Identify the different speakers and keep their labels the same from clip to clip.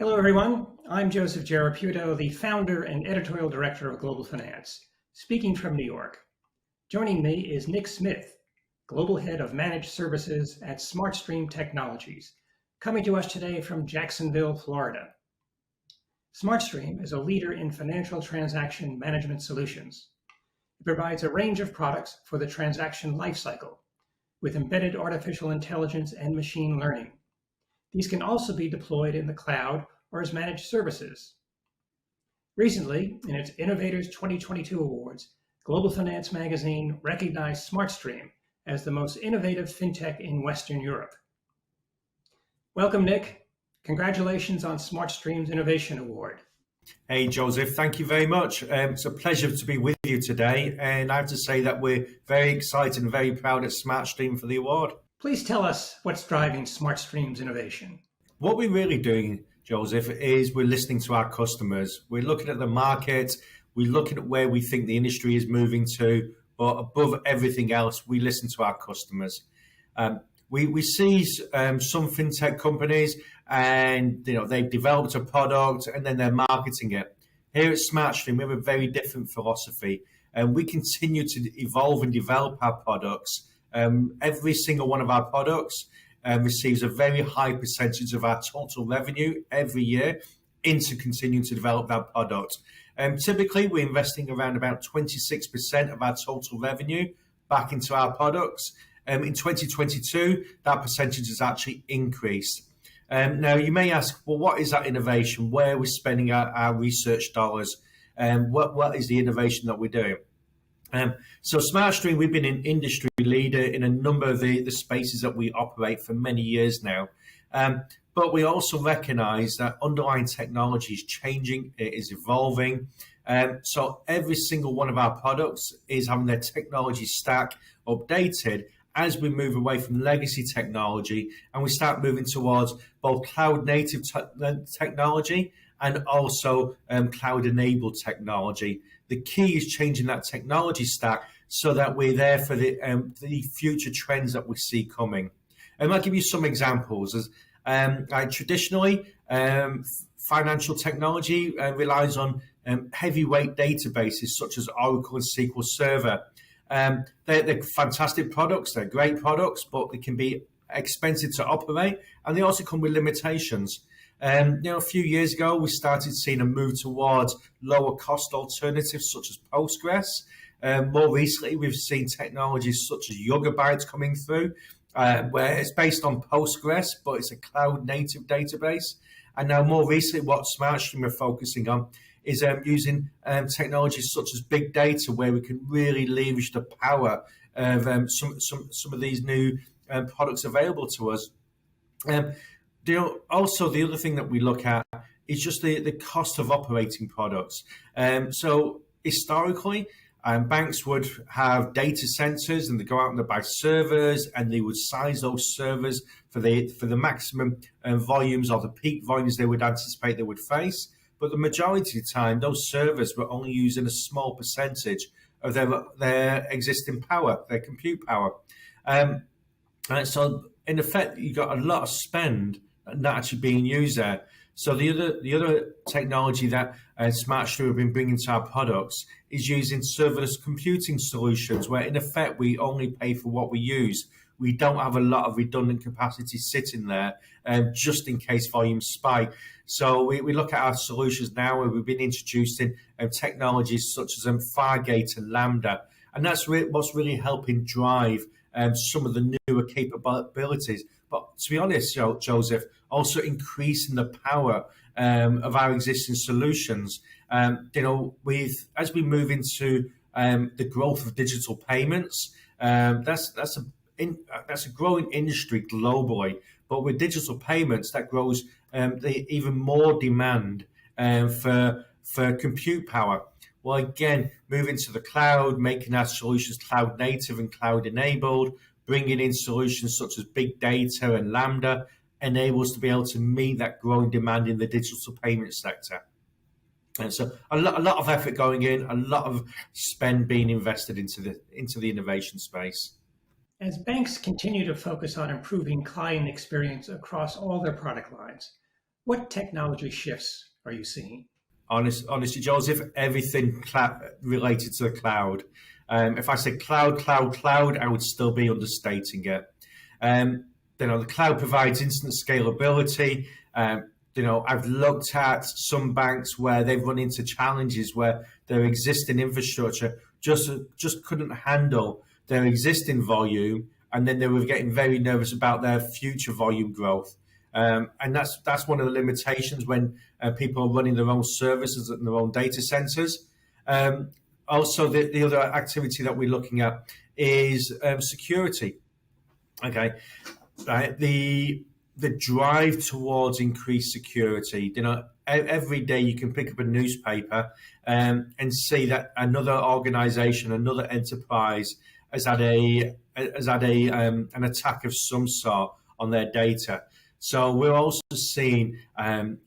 Speaker 1: Hello, everyone. I'm Joseph Geraputo, the founder and editorial director of Global Finance, speaking from New York. Joining me is Nick Smith, Global Head of Managed Services at SmartStream Technologies, coming to us today from Jacksonville, Florida. SmartStream is a leader in financial transaction management solutions. It provides a range of products for the transaction lifecycle with embedded artificial intelligence and machine learning. These can also be deployed in the cloud or as managed services. Recently, in its Innovators 2022 awards, Global Finance magazine recognized SmartStream as the most innovative fintech in Western Europe. Welcome, Nick. Congratulations on SmartStream's Innovation Award.
Speaker 2: Hey, Joseph, thank you very much. It's a pleasure to be with you today. And I have to say that we're very excited and very proud at SmartStream for the award.
Speaker 1: Please tell us what's driving SmartStream's innovation.
Speaker 2: What we're really doing, Joseph, is we're listening to our customers. We're looking at the market. We're looking at where we think the industry is moving to. But above everything else, we listen to our customers. We see some fintech companies and they've developed a product and then they're marketing it. Here at SmartStream, we have a very different philosophy. And we continue to evolve and develop our products. Every single one of our products receives a very high percentage of our total revenue every year into continuing to develop that product. Typically, we're investing around about 26% of our total revenue back into our products. In 2022, that percentage has actually increased. Now, you may ask, well, what is that innovation? Where are we spending our research dollars? What is the innovation that we're doing? So SmartStream, we've been an industry leader in a number of the spaces that we operate for many years now. But we also recognize that underlying technology is changing, it is evolving. So every single one of our products is having their technology stack updated as we move away from legacy technology and we start moving towards both cloud native technology and also cloud-enabled technology. The key is changing that technology stack so that we're there for the future trends that we see coming. And I'll give you some examples. Traditionally, financial technology relies on heavyweight databases such as Oracle and SQL Server. They're fantastic products, they're great products, but they can be expensive to operate and they also come with limitations. A few years ago, we started seeing a move towards lower cost alternatives such as Postgres. More recently, we've seen technologies such as Yugabyte coming through, where it's based on Postgres, but it's a cloud native database. And now more recently, what SmartStream are focusing on is using technologies such as big data, where we can really leverage the power of some of these new products available to us. Also, the other thing that we look at is just the cost of operating products. So historically, banks would have data centers and they go out and they buy servers and they would size those servers for the maximum volumes or the peak volumes they would anticipate they would face. But the majority of the time, those servers were only using a small percentage of their existing power, their compute power. And so in effect, you got a lot of spend not actually being used there. So the other technology that SmartStream have been bringing to our products is using serverless computing solutions, where in effect we only pay for what we use. We don't have a lot of redundant capacity sitting there just in case volumes spike. So we look at our solutions now where we've been introducing technologies such as Fargate and Lambda. And that's what's really helping drive some of the newer capabilities. But to be honest, Joseph, also increasing the power of our existing solutions. As we move into the growth of digital payments, that's a growing industry globally. But with digital payments, that grows even more demand for compute power. Well, again, moving to the cloud, making our solutions cloud native and cloud enabled, bringing in solutions such as big data and Lambda enables to be able to meet that growing demand in the digital payment sector. And so a lot of effort going in, a lot of spend being invested into the innovation space.
Speaker 1: As banks continue to focus on improving client experience across all their product lines, What technology shifts are you seeing?
Speaker 2: Honestly, Joseph, everything related to the cloud. If I said cloud, I would still be understating it. Um, the cloud provides instant scalability. I've looked at some banks where they've run into challenges where their existing infrastructure just couldn't handle their existing volume, and then they were getting very nervous about their future volume growth. And that's one of the limitations when people are running their own services and their own data centers. Also, the other activity that we're looking at is security. Okay, right. The drive towards increased security. Every day you can pick up a newspaper and see that another organization, another enterprise has had an attack of some sort on their data. So we're also seeing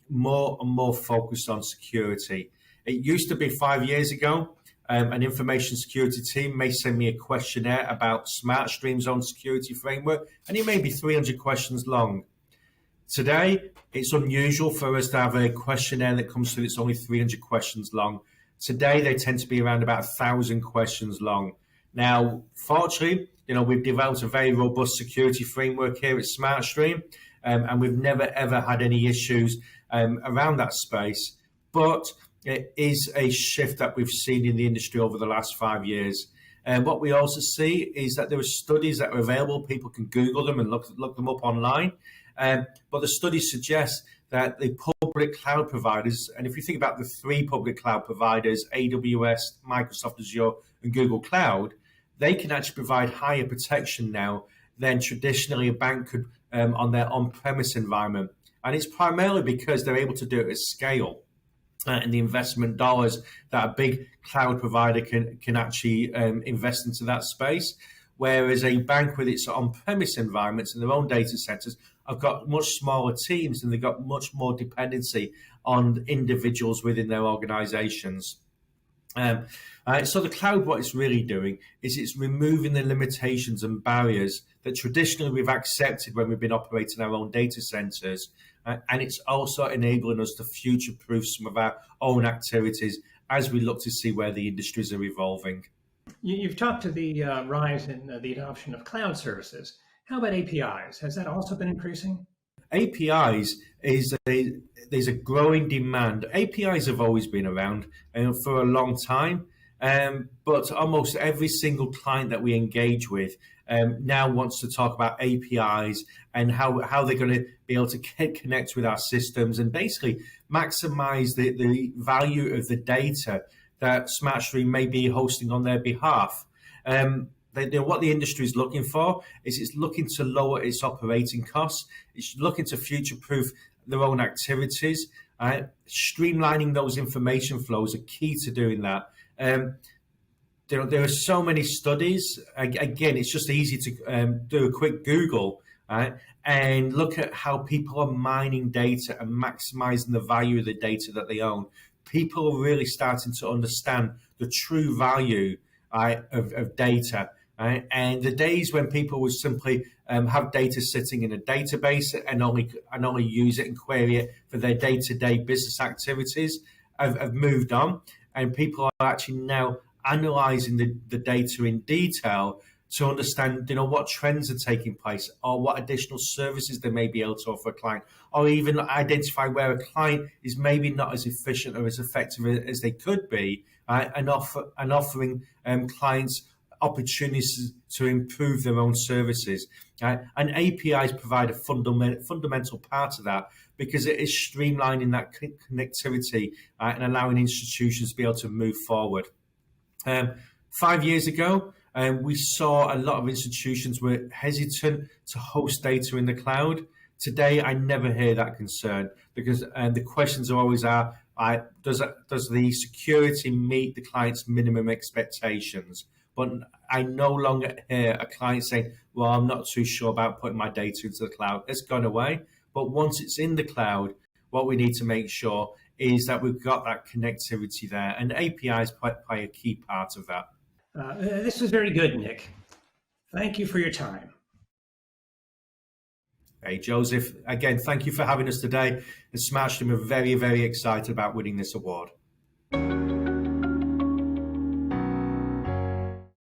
Speaker 2: more and more focused on security. It used to be 5 years ago, an information security team may send me a questionnaire about SmartStream's own security framework, and it may be 300 questions long. Today, it's unusual for us to have a questionnaire that comes through that's only 300 questions long. Today, they tend to be around about 1,000 questions long. Now, fortunately, we've developed a very robust security framework here at SmartStream, and we've never ever had any issues around that space. But it is a shift that we've seen in the industry over the last 5 years. And what we also see is that there are studies that are available. People can Google them and look them up online. But the studies suggest that the public cloud providers, and if you think about the three public cloud providers, AWS, Microsoft Azure, and Google Cloud, they can actually provide higher protection now than traditionally a bank could on their on-premise environment. And it's primarily because they're able to do it at scale. And the investment dollars that a big cloud provider can actually invest into that space. Whereas a bank with its on-premise environments and their own data centers have got much smaller teams and they've got much more dependency on individuals within their organizations. So the cloud, what it's really doing is it's removing the limitations and barriers that traditionally we've accepted when we've been operating our own data centers. And it's also enabling us to future-proof some of our own activities as we look to see where the industries are evolving.
Speaker 1: You've talked to the rise in the adoption of cloud services. How about APIs? Has that also been increasing?
Speaker 2: APIs there's a growing demand. APIs have always been around for a long time, but almost every single client that we engage with now wants to talk about APIs and how they're going to be able to connect with our systems and basically maximize the value of the data that SmartStream may be hosting on their behalf. What the industry is looking for is it's looking to lower its operating costs. It's looking to future-proof their own activities. Streamlining those information flows are key to doing that. There are so many studies. Again, it's just easy to do a quick Google and look at how people are mining data and maximizing the value of the data that they own. People are really starting to understand the true value of data. And the days when people would simply have data sitting in a database and only use it and query it for their day-to-day business activities have moved on, and people are actually now analyzing the data in detail to understand, what trends are taking place or what additional services they may be able to offer a client, or even identify where a client is maybe not as efficient or as effective as they could be, and offering clients opportunities to improve their own services. And APIs provide a fundamental part of that because it is streamlining that connectivity and allowing institutions to be able to move forward. 5 years ago, we saw a lot of institutions were hesitant to host data in the cloud. Today, I never hear that concern because the questions always does the security meet the client's minimum expectations? But I no longer hear a client saying, well, I'm not too sure about putting my data into the cloud. It's gone away. But once it's in the cloud, what we need to make sure is that we've got that connectivity there. And APIs play a key part of that.
Speaker 1: This was very good, Nick. Thank you for your time.
Speaker 2: Hey, Joseph, again, thank you for having us today. The SmartStream are very, very excited about winning this award.